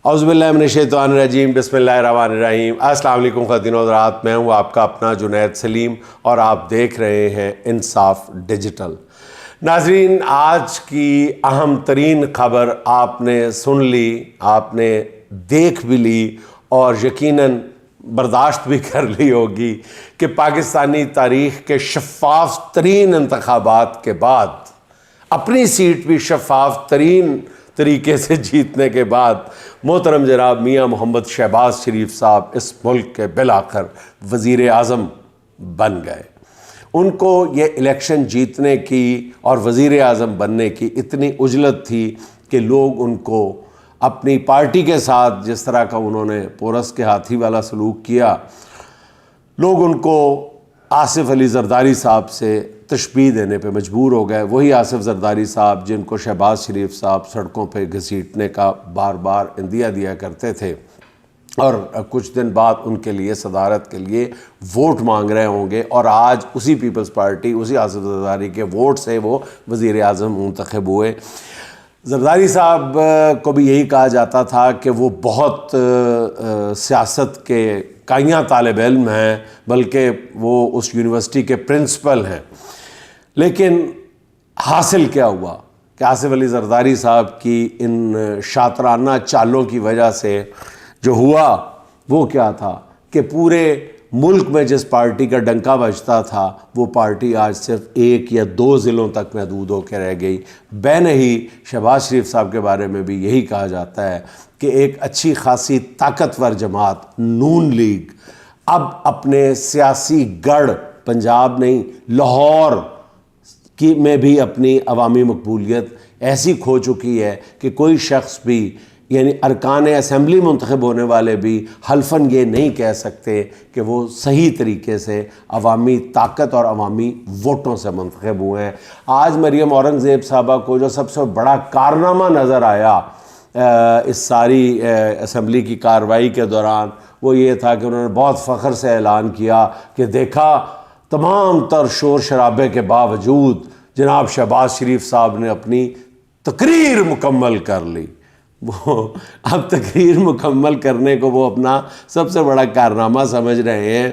اعوذ باللہ من الشیطان الرجیم، بسم اللہ الرحمن الرحیم۔ السلام علیکم خواتین و حضرات، میں ہوں آپ کا اپنا جنید سلیم اور آپ دیکھ رہے ہیں انصاف ڈیجیٹل۔ ناظرین، آج کی اہم ترین خبر آپ نے سن لی، آپ نے دیکھ بھی لی اور یقیناً برداشت بھی کر لی ہوگی کہ پاکستانی تاریخ کے شفاف ترین انتخابات کے بعد، اپنی سیٹ بھی شفاف ترین طریقے سے جیتنے کے بعد، محترم جناب میاں محمد شہباز شریف صاحب اس ملک کے بالآخر وزیر اعظم بن گئے۔ ان کو یہ الیکشن جیتنے کی اور وزیر اعظم بننے کی اتنی عجلت تھی کہ لوگ ان کو اپنی پارٹی کے ساتھ جس طرح کا انہوں نے پورس کے ہاتھی والا سلوک کیا، لوگ ان کو آصف علی زرداری صاحب سے تشبیہ دینے پہ مجبور ہو گئے۔ وہی آصف زرداری صاحب جن کو شہباز شریف صاحب سڑکوں پہ گھسیٹنے کا بار بار عندیہ دیا کرتے تھے اور کچھ دن بعد ان کے لیے صدارت کے لیے ووٹ مانگ رہے ہوں گے، اور آج اسی پیپلز پارٹی، اسی آصف زرداری کے ووٹ سے وہ وزیر اعظم منتخب ہوئے۔ زرداری صاحب کو بھی یہی کہا جاتا تھا کہ وہ بہت سیاست کے کائیاں طالب علم ہیں، بلکہ وہ اس یونیورسٹی کے پرنسپل ہیں۔ لیکن حاصل کیا ہوا کہ آصف علی زرداری صاحب کی ان شاطرانہ چالوں کی وجہ سے جو ہوا وہ کیا تھا کہ پورے ملک میں جس پارٹی کا ڈنکا بجتا تھا وہ پارٹی آج صرف 1 یا 2 ضلعوں تک محدود ہو کے رہ گئی۔ بینہی شہباز شریف صاحب کے بارے میں بھی یہی کہا جاتا ہے کہ ایک اچھی خاصی طاقتور جماعت نون لیگ اب اپنے سیاسی گڑھ پنجاب نہیں، لاہور کی میں بھی اپنی عوامی مقبولیت ایسی کھو چکی ہے کہ کوئی شخص بھی، یعنی ارکان اسمبلی منتخب ہونے والے بھی حلفاً یہ نہیں کہہ سکتے کہ وہ صحیح طریقے سے عوامی طاقت اور عوامی ووٹوں سے منتخب ہوئے ہیں۔ آج مریم اورنگزیب صاحبہ کو جو سب سے بڑا کارنامہ نظر آیا اس ساری اسمبلی کی کارروائی کے دوران، وہ یہ تھا کہ انہوں نے بہت فخر سے اعلان کیا کہ دیکھا، تمام تر شور شرابے کے باوجود جناب شہباز شریف صاحب نے اپنی تقریر مکمل کر لی۔ وہ اب تقریر مکمل کرنے کو وہ اپنا سب سے بڑا کارنامہ سمجھ رہے ہیں۔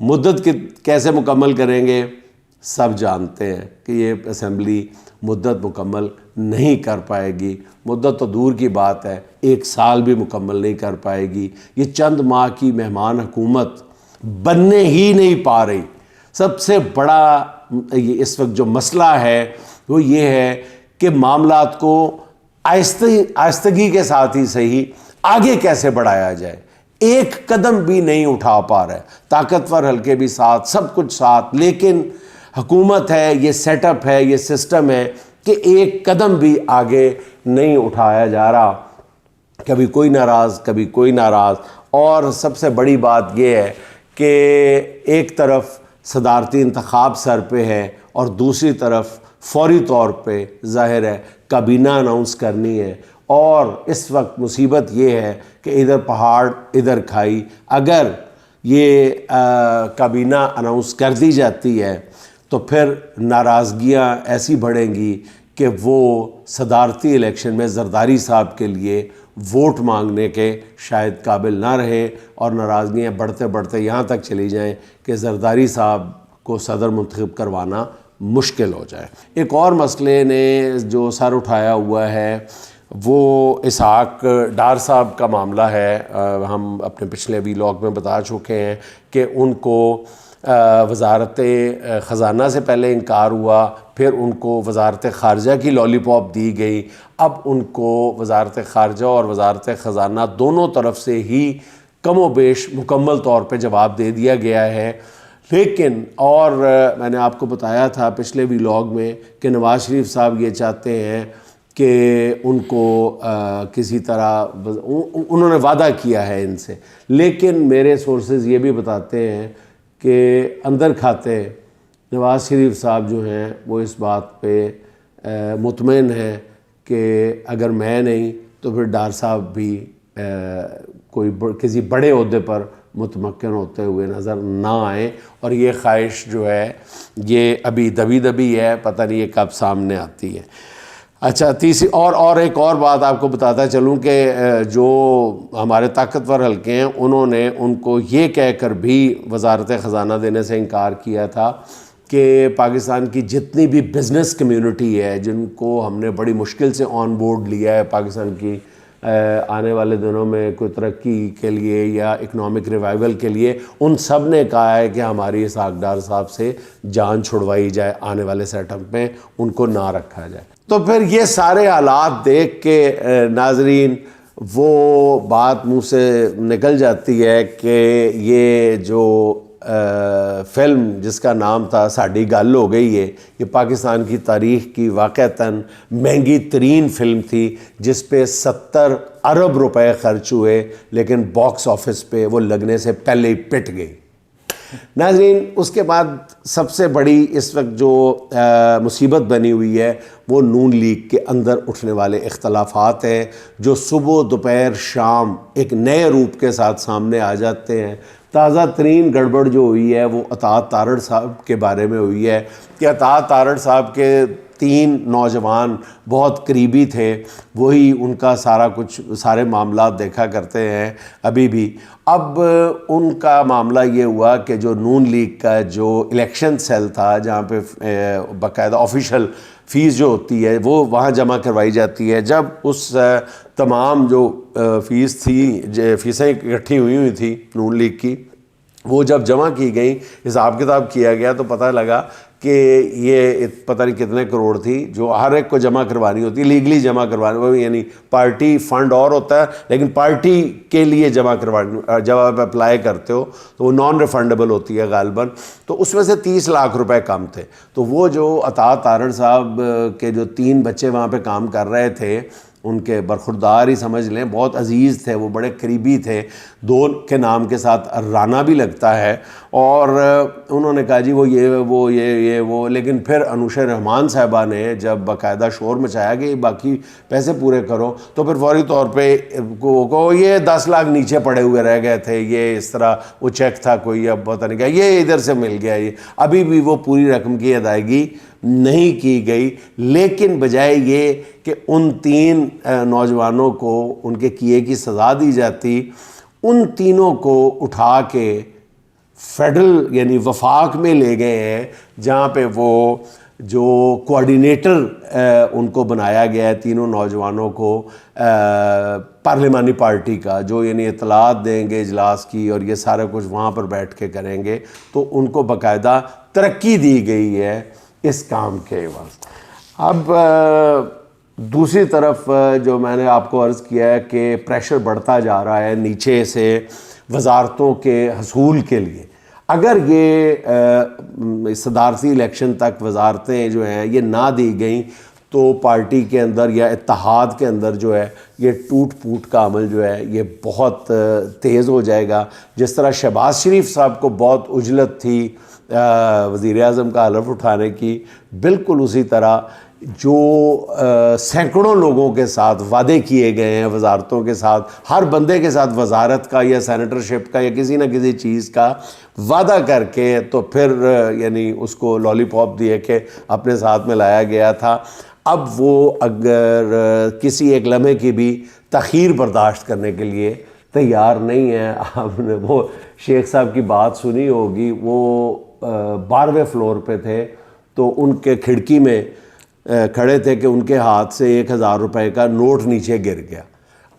مدت کیسے مکمل کریں گے؟ سب جانتے ہیں کہ یہ اسمبلی مدت مکمل نہیں کر پائے گی۔ مدت تو دور کی بات ہے، 1 سال بھی مکمل نہیں کر پائے گی۔ یہ چند ماہ کی مہمان حکومت بننے ہی نہیں پا رہی۔ سب سے بڑا اس وقت جو مسئلہ ہے وہ یہ ہے کہ معاملات کو آہستگی کے ساتھ ہی صحیح آگے کیسے بڑھایا جائے۔ ایک قدم بھی نہیں اٹھا پا رہا ہے، طاقتور حلقے بھی ساتھ، سب کچھ ساتھ، لیکن حکومت ہے، یہ سیٹ اپ ہے، یہ سسٹم ہے کہ ایک قدم بھی آگے نہیں اٹھایا جا رہا۔ کبھی کوئی ناراض، کبھی کوئی ناراض۔ اور سب سے بڑی بات یہ ہے کہ ایک طرف صدارتی انتخاب سر پہ ہے اور دوسری طرف فوری طور پہ ظاہر ہے کابینہ اناؤنس کرنی ہے، اور اس وقت مصیبت یہ ہے کہ ادھر پہاڑ ادھر کھائی۔ اگر یہ کابینہ اناؤنس کر دی جاتی ہے تو پھر ناراضگیاں ایسی بڑھیں گی کہ وہ صدارتی الیکشن میں زرداری صاحب کے لیے ووٹ مانگنے کے شاید قابل نہ رہے، اور ناراضگیاں بڑھتے بڑھتے یہاں تک چلی جائیں کہ زرداری صاحب کو صدر منتخب کروانا مشکل ہو جائے۔ ایک اور مسئلے نے جو سر اٹھایا ہوا ہے وہ اسحاق ڈار صاحب کا معاملہ ہے۔ ہم اپنے پچھلے ویلاگ میں بتا چکے ہیں کہ ان کو وزارت خزانہ سے پہلے انکار ہوا، پھر ان کو وزارت خارجہ کی لالی پاپ دی گئی، اب ان کو وزارت خارجہ اور وزارت خزانہ دونوں طرف سے ہی کم و بیش مکمل طور پہ جواب دے دیا گیا ہے۔ لیکن اور میں نے آپ کو بتایا تھا پچھلے ویلاگ میں کہ نواز شریف صاحب یہ چاہتے ہیں کہ ان کو کسی طرح انہوں نے وعدہ کیا ہے ان سے، لیکن میرے سورسز یہ بھی بتاتے ہیں کہ اندر کھاتے نواز شریف صاحب جو ہیں وہ اس بات پہ مطمئن ہیں کہ اگر میں نہیں تو پھر ڈار صاحب بھی کوئی کسی بڑے عہدے پر متمکن ہوتے ہوئے نظر نہ آئیں، اور یہ خواہش جو ہے یہ ابھی دبی دبی ہے، پتہ نہیں یہ کب سامنے آتی ہے۔ اچھا تیسری اور ایک اور بات آپ کو بتاتا چلوں کہ جو ہمارے طاقتور حلقے ہیں انہوں نے ان کو یہ کہہ کر بھی وزارت خزانہ دینے سے انکار کیا تھا کہ پاکستان کی جتنی بھی بزنس کمیونٹی ہے جن کو ہم نے بڑی مشکل سے آن بورڈ لیا ہے پاکستان کی آنے والے دنوں میں کوئی ترقی کے لیے یا اکنامک ریوائیول کے لیے، ان سب نے کہا ہے کہ ہماری اسحاق ڈار صاحب سے جان چھڑوائی جائے، آنے والے سیٹ اپ میں ان کو نہ رکھا جائے۔ تو پھر یہ سارے حالات دیکھ کے ناظرین وہ بات منہ سے نکل جاتی ہے کہ یہ جو فلم جس کا نام تھا ساڈی گل ہو گئی ہے، یہ پاکستان کی تاریخ کی واقعتاً مہنگی ترین فلم تھی، جس پہ 70 ارب روپے خرچ ہوئے، لیکن باکس آفس پہ وہ لگنے سے پہلے ہی پٹ گئی۔ ناظرین اس کے بعد سب سے بڑی اس وقت جو مصیبت بنی ہوئی ہے وہ نون لیگ کے اندر اٹھنے والے اختلافات ہیں، جو صبح دوپہر شام ایک نئے روپ کے ساتھ سامنے آ جاتے ہیں۔ تازہ ترین گڑبڑ جو ہوئی ہے وہ اطاعت تارڑ صاحب کے بارے میں ہوئی ہے کہ اطاعت تارڑ صاحب کے 3 نوجوان بہت قریبی تھے، وہی ان کا سارے معاملات دیکھا کرتے ہیں ابھی بھی۔ اب ان کا معاملہ یہ ہوا کہ جو نون لیگ کا جو الیکشن سیل تھا، جہاں پہ باقاعدہ آفیشیل فیس جو ہوتی ہے وہ وہاں جمع کروائی جاتی ہے، جب اس تمام جو فیسیں اکٹھی ہوئی تھی نون لیگ کی، وہ جب جمع کی گئیں، حساب کتاب کیا گیا تو پتہ لگا کہ یہ پتہ نہیں کتنے کروڑ تھی جو ہر ایک کو جمع کروانی ہوتی، لیگلی جمع کروانی، یعنی پارٹی فنڈ اور ہوتا ہے لیکن پارٹی کے لیے جمع کروانی، جب آپ اپلائی کرتے ہو تو وہ نان ریفنڈیبل ہوتی ہے غالباً، تو اس میں سے 30 لاکھ روپے کم تھے۔ تو وہ جو اطاعت تارڑ صاحب کے جو 3 بچے وہاں پہ کام کر رہے تھے، ان کے برخوردار ہی سمجھ لیں، بہت عزیز تھے، وہ بڑے قریبی تھے، 2 کے نام کے ساتھ رانا بھی لگتا ہے، اور انہوں نے کہا جی وہ لیکن پھر انوشا رحمان صاحبہ نے جب باقاعدہ شور مچایا کہ باقی پیسے پورے کرو، تو پھر فوری طور پہ یہ 10 لاکھ نیچے پڑے ہوئے رہ گئے تھے، یہ اس طرح وہ چیک تھا کوئی، اب پتہ نہیں کیا، یہ ادھر سے مل گیا، یہ ابھی بھی وہ پوری رقم کی ادائیگی نہیں کی گئی، لیکن بجائے یہ کہ ان 3 نوجوانوں کو ان کے کیے کی سزا دی جاتی، ان تینوں کو اٹھا کے فیڈرل یعنی وفاق میں لے گئے ہیں، جہاں پہ وہ جو کوارڈینیٹر ان کو بنایا گیا ہے، تینوں نوجوانوں کو پارلیمانی پارٹی کا، جو یعنی اطلاعات دیں گے اجلاس کی اور یہ سارا کچھ وہاں پر بیٹھ کے کریں گے، تو ان کو باقاعدہ ترقی دی گئی ہے اس کام کے عوض۔ اب دوسری طرف جو میں نے آپ کو عرض کیا ہے کہ پریشر بڑھتا جا رہا ہے نیچے سے وزارتوں کے حصول کے لیے، اگر یہ صدارتی الیکشن تک وزارتیں جو ہیں یہ نہ دی گئیں تو پارٹی کے اندر یا اتحاد کے اندر جو ہے یہ ٹوٹ پوٹ کا عمل جو ہے یہ بہت تیز ہو جائے گا۔ جس طرح شہباز شریف صاحب کو بہت عجلت تھی وزیر اعظم کا حلف اٹھانے کی، بالکل اسی طرح جو سینکڑوں لوگوں کے ساتھ وعدے کیے گئے ہیں وزارتوں کے ساتھ، ہر بندے کے ساتھ وزارت کا یا سینیٹرشپ کا یا کسی نہ کسی چیز کا وعدہ کر کے تو پھر یعنی اس کو لالی پاپ دیے کہ اپنے ساتھ میں لایا گیا تھا، اب وہ اگر کسی ایک لمحے کی بھی تاخیر برداشت کرنے کے لیے تیار نہیں ہے۔ آپ نے وہ شیخ صاحب کی بات سنی ہوگی، وہ 12ویں فلور پہ تھے تو ان کے کھڑکی میں کھڑے تھے کہ ان کے ہاتھ سے 1000 روپے کا نوٹ نیچے گر گیا۔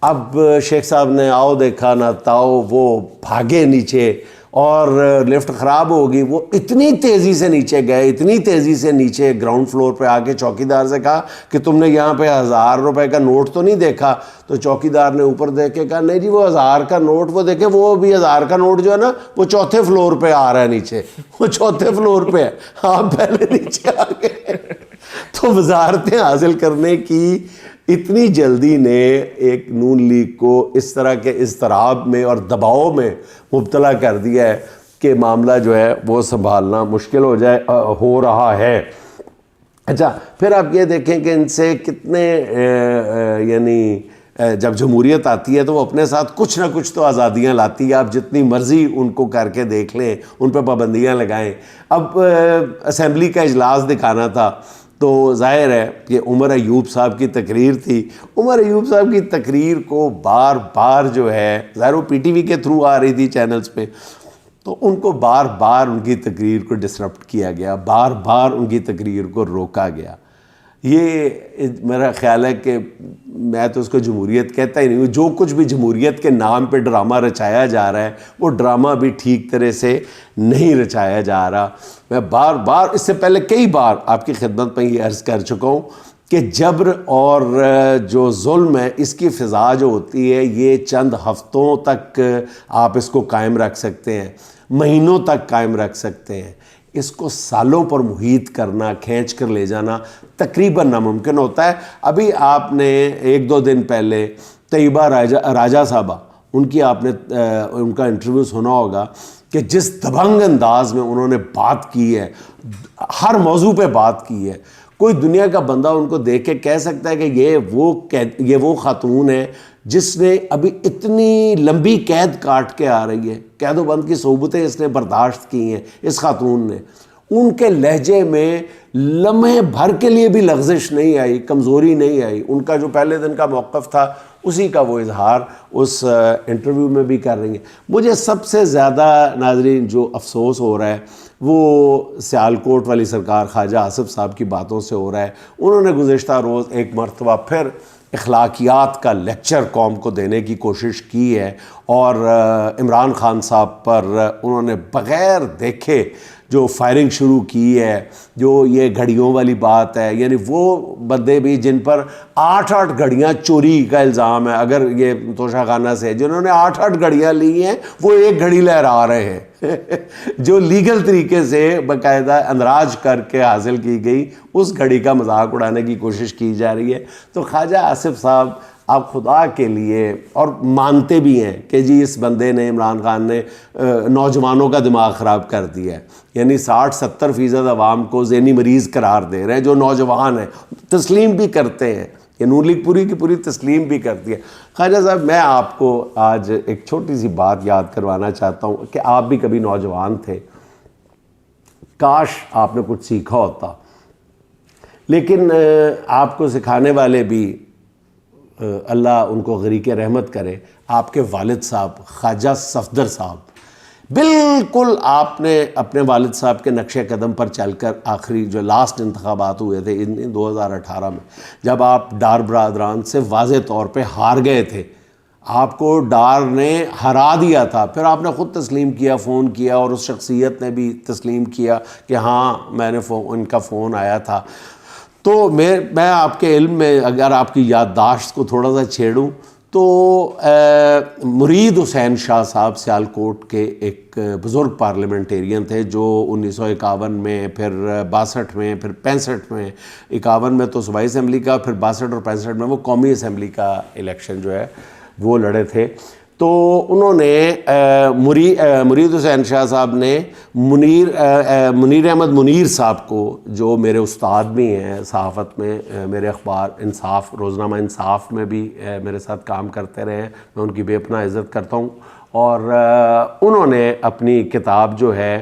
اب شیخ صاحب نے آؤ دیکھا نہ تاؤ، وہ بھاگے نیچے اور لفٹ خراب ہوگی، وہ اتنی تیزی سے نیچے گئے، اتنی تیزی سے نیچے گراؤنڈ فلور پہ آ کے چوکیدار سے کہا کہ تم نے یہاں پہ 1000 روپے کا نوٹ تو نہیں دیکھا؟ تو چوکیدار نے اوپر دیکھ کے کہا نہیں جی وہ 1000 کا نوٹ، وہ دیکھے وہ بھی 1000 کا نوٹ جو ہے نا وہ 4تھے فلور پہ آ رہا ہے نیچے، وہ 4تھے فلور پہ ہے، آپ پہلے نیچے آ گئے۔ تو وزارتیں حاصل کرنے کی اتنی جلدی نے ایک نون لیگ کو اس طرح کے اضطراب میں اور دباؤ میں مبتلا کر دیا ہے کہ معاملہ جو ہے وہ سنبھالنا مشکل ہو رہا ہے۔ اچھا پھر آپ یہ دیکھیں کہ ان سے کتنے یعنی جب جمہوریت آتی ہے تو وہ اپنے ساتھ کچھ نہ کچھ تو آزادیاں لاتی ہے، آپ جتنی مرضی ان کو کر کے دیکھ لیں، ان پہ پابندیاں لگائیں۔ اب اسمبلی کا اجلاس دکھانا تھا تو ظاہر ہے کہ عمر ایوب صاحب کی تقریر تھی. عمر ایوب صاحب کی تقریر کو بار بار جو ہے ظاہر وہ پی ٹی وی کے تھرو آ رہی تھی چینلز پہ, تو ان کو بار بار ان کی تقریر کو ڈسرپٹ کیا گیا, بار بار ان کی تقریر کو روکا گیا. یہ میرا خیال ہے کہ میں تو اس کو جمہوریت کہتا ہی نہیں ہوں. جو کچھ بھی جمہوریت کے نام پہ ڈرامہ رچایا جا رہا ہے وہ ڈرامہ بھی ٹھیک طرح سے نہیں رچایا جا رہا. میں بار بار اس سے پہلے کئی بار آپ کی خدمت میں یہ عرض کر چکا ہوں کہ جبر اور جو ظلم ہے اس کی فضا جو ہوتی ہے یہ چند ہفتوں تک آپ اس کو قائم رکھ سکتے ہیں, مہینوں تک قائم رکھ سکتے ہیں. اس کو سالوں پر محیط کرنا, کھینچ کر لے جانا تقریباً ناممکن ہوتا ہے. ابھی آپ نے ایک دو دن پہلے طیبہ راجہ صاحبہ, ان کی آپ نے ان کا انٹرویو سنا ہوگا کہ جس دبنگ انداز میں انہوں نے بات کی ہے, ہر موضوع پہ بات کی ہے. کوئی دنیا کا بندہ ان کو دیکھ کے کہہ سکتا ہے کہ یہ وہ خاتون ہے جس نے ابھی اتنی لمبی قید کاٹ کے آ رہی ہے, قید و بند کی صعوبتیں اس نے برداشت کی ہیں اس خاتون نے. ان کے لہجے میں لمحے بھر کے لیے بھی لغزش نہیں آئی, کمزوری نہیں آئی. ان کا جو پہلے دن کا موقف تھا اسی کا وہ اظہار اس انٹرویو میں بھی کر رہی ہیں. مجھے سب سے زیادہ ناظرین جو افسوس ہو رہا ہے وہ سیالکوٹ والی سرکار خواجہ آصف صاحب کی باتوں سے ہو رہا ہے. انہوں نے گزشتہ روز ایک مرتبہ پھر اخلاقیات کا لیکچر قوم کو دینے کی کوشش کی ہے اور عمران خان صاحب پر انہوں نے بغیر دیکھے جو فائرنگ شروع کی ہے, جو یہ گھڑیوں والی بات ہے, یعنی وہ بندے بھی جن پر 8 گھڑیاں چوری کا الزام ہے, اگر یہ توشہ خانہ سے جنہوں نے 8 گھڑیاں لی ہیں وہ ایک گھڑی لہرا رہے ہیں جو لیگل طریقے سے باقاعدہ اندراج کر کے حاصل کی گئی, اس گھڑی کا مذاق اڑانے کی کوشش کی جا رہی ہے. تو خواجہ آصف صاحب آپ خدا کے لیے, اور مانتے بھی ہیں کہ جی اس بندے نے, عمران خان نے نوجوانوں کا دماغ خراب کر دیا ہے, یعنی 60-70% عوام کو ذہنی مریض قرار دے رہے ہیں جو نوجوان ہیں, تسلیم بھی کرتے ہیں, یہ نون لیگ پوری کی پوری تسلیم بھی کرتی ہے. خواجہ صاحب میں آپ کو آج ایک چھوٹی سی بات یاد کروانا چاہتا ہوں کہ آپ بھی کبھی نوجوان تھے, کاش آپ نے کچھ سیکھا ہوتا, لیکن آپ کو سکھانے والے بھی اللہ ان کو غریق رحمت کرے, آپ کے والد صاحب خواجہ صفدر صاحب, بالکل آپ نے اپنے والد صاحب کے نقش قدم پر چل کر آخری جو لاسٹ انتخابات ہوئے تھے 2018 میں, جب آپ ڈار برادران سے واضح طور پہ ہار گئے تھے, آپ کو ڈار نے ہرا دیا تھا, پھر آپ نے خود تسلیم کیا, فون کیا, اور اس شخصیت نے بھی تسلیم کیا کہ ہاں میں نے ان کا فون آیا تھا. تو میں آپ کے علم میں اگر آپ کی یادداشت کو تھوڑا سا چھیڑوں تو مرید حسین شاہ صاحب سیالکوٹ کے ایک بزرگ پارلیمنٹیرین تھے جو 1951 میں, پھر 62 میں, پھر 65 میں, 51 میں تو صوبائی اسمبلی کا, پھر 62 اور 65 میں وہ قومی اسمبلی کا الیکشن جو ہے وہ لڑے تھے. تو انہوں نے مرید حسین شاہ صاحب نے منیر احمد منیر صاحب کو, جو میرے استاد بھی ہیں صحافت میں, میرے اخبار انصاف, روزنامہ انصاف میں بھی میرے ساتھ کام کرتے رہے ہیں, میں ان کی بے پناہ عزت کرتا ہوں. اور انہوں نے اپنی کتاب جو ہے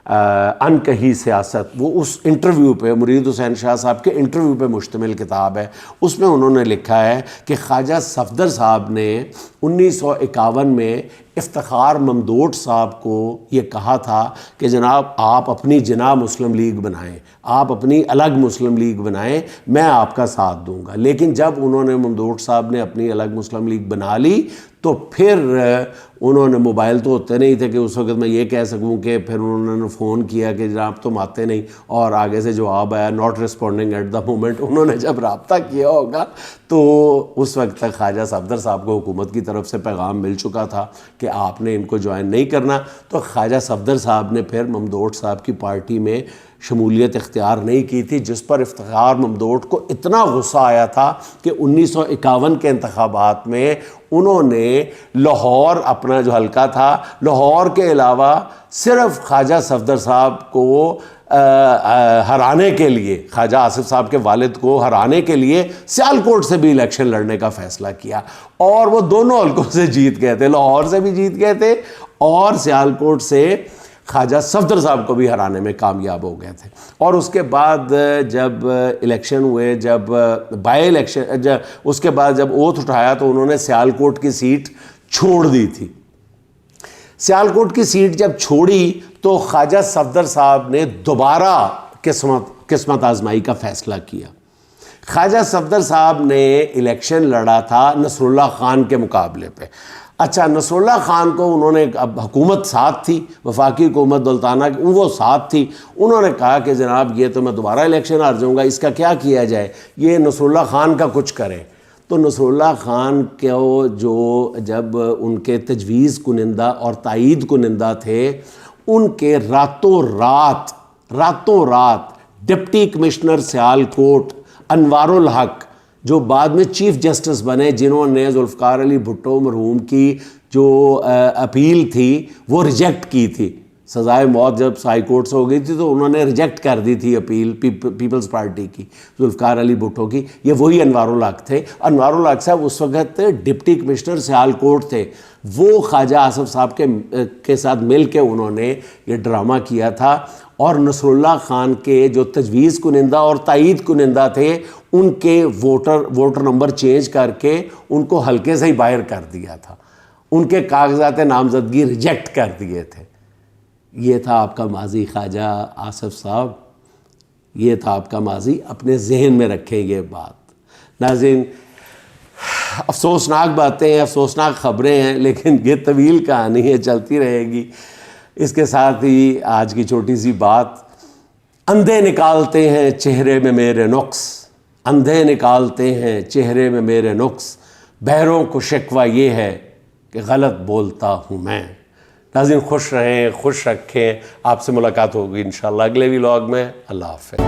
ان کہی سیاست, وہ اس انٹرویو پہ, مرید حسین شاہ صاحب کے انٹرویو پہ مشتمل کتاب ہے, اس میں انہوں نے لکھا ہے کہ خواجہ صفدر صاحب نے 1951 میں افتخار ممدوٹ صاحب کو یہ کہا تھا کہ جناب آپ اپنی جناح مسلم لیگ بنائیں, آپ اپنی الگ مسلم لیگ بنائیں, میں آپ کا ساتھ دوں گا. لیکن جب انہوں نے ممدوٹ صاحب نے اپنی الگ مسلم لیگ بنا لی تو پھر انہوں نے, موبائل تو ہوتے نہیں تھے کہ اس وقت میں یہ کہہ سکوں کہ پھر انہوں نے فون کیا کہ جناب تم آتے نہیں, اور آگے سے جواب آیا not responding at the moment. انہوں نے جب رابطہ کیا ہوگا تو اس وقت تک خواجہ صفدر صاحب کو حکومت کی طرف سے پیغام مل چکا تھا کہ آپ نے ان کو جوائن نہیں کرنا. تو خواجہ صفدر صاحب نے پھر ممدوٹ صاحب کی پارٹی میں شمولیت اختیار نہیں کی تھی, جس پر افتخار ممدوٹ کو اتنا غصہ آیا تھا کہ 1951 کے انتخابات میں انہوں نے لاہور, اپنا جو حلقہ تھا لاہور کے علاوہ, صرف خواجہ صفدر صاحب کو ہرانے کے لیے, خواجہ آصف صاحب کے والد کو ہرانے کے لیے سیالکوٹ سے بھی الیکشن لڑنے کا فیصلہ کیا, اور وہ دونوں حلقوں سے جیت گئے تھے, لاہور سے بھی جیت گئے تھے اور سیالکوٹ سے خواجہ صفدر صاحب کو بھی ہرانے میں کامیاب ہو گئے تھے. اور اس کے بعد جب الیکشن ہوئے، جب بائی الیکشن، اس کے بعد جب اوتھ اٹھایا تو انہوں نے سیالکوٹ کی سیٹ چھوڑ دی تھی. سیالکوٹ کی سیٹ جب چھوڑی تو خواجہ صفدر صاحب نے دوبارہ قسمت آزمائی کا فیصلہ کیا. خواجہ صفدر صاحب نے الیکشن لڑا تھا نصر اللہ خان کے مقابلے پہ. اچھا، نصر اللہ خان کو انہوں نے، اب حکومت ساتھ تھی، وفاقی حکومت دولتانہ کی، وہ ساتھ تھی. انہوں نے کہا کہ جناب یہ تو میں دوبارہ الیکشن ہار جاؤں گا، اس کا کیا کیا جائے، یہ نصر اللہ خان کا کچھ کریں. تو نصر اللہ خان کو جو جب ان کے تجویز کنندہ اور تائید کنندہ تھے، ان کے راتوں رات ڈپٹی کمشنر سیالکوٹ انوار الحق، جو بعد میں چیف جسٹس بنے، جنہوں نے ذوالفقار علی بھٹو مرحوم کی جو اپیل تھی وہ ریجیکٹ کی تھی. سزائے موت جب ہائی کورٹ سے ہو گئی تھی تو انہوں نے ریجیکٹ کر دی تھی اپیل پیپلز پارٹی کی، ذوالفقار علی بھٹو کی. یہ وہی انوار الحق تھے. انوار الحق صاحب اس وقت ڈپٹی کمشنر سیالکوٹ تھے. وہ خواجہ آصف صاحب کے ساتھ مل کے انہوں نے یہ ڈرامہ کیا تھا، اور نصر اللہ خان کے جو تجویز کنندہ اور تائید کنندہ تھے ان کے ووٹر نمبر چینج کر کے ان کو حلقے سے ہی باہر کر دیا تھا. ان کے کاغذات نامزدگی ریجیکٹ کر دیے تھے. یہ تھا آپ کا ماضی خواجہ آصف صاحب، یہ تھا آپ کا ماضی. اپنے ذہن میں رکھیں یہ بات. ناظرین، افسوسناک باتیں ہیں، افسوسناک خبریں ہیں، لیکن یہ طویل کہانی ہے، چلتی رہے گی. اس کے ساتھ ہی آج کی چھوٹی سی بات، اندھے نکالتے ہیں چہرے میں میرے نقص، اندھے نکالتے ہیں چہرے میں میرے نقص، بہروں کو شکوہ یہ ہے کہ غلط بولتا ہوں میں. ناظرین، خوش رہیں، خوش رکھیں. آپ سے ملاقات ہوگی انشاءاللہ اگلے ولاگ میں. اللہ حافظ.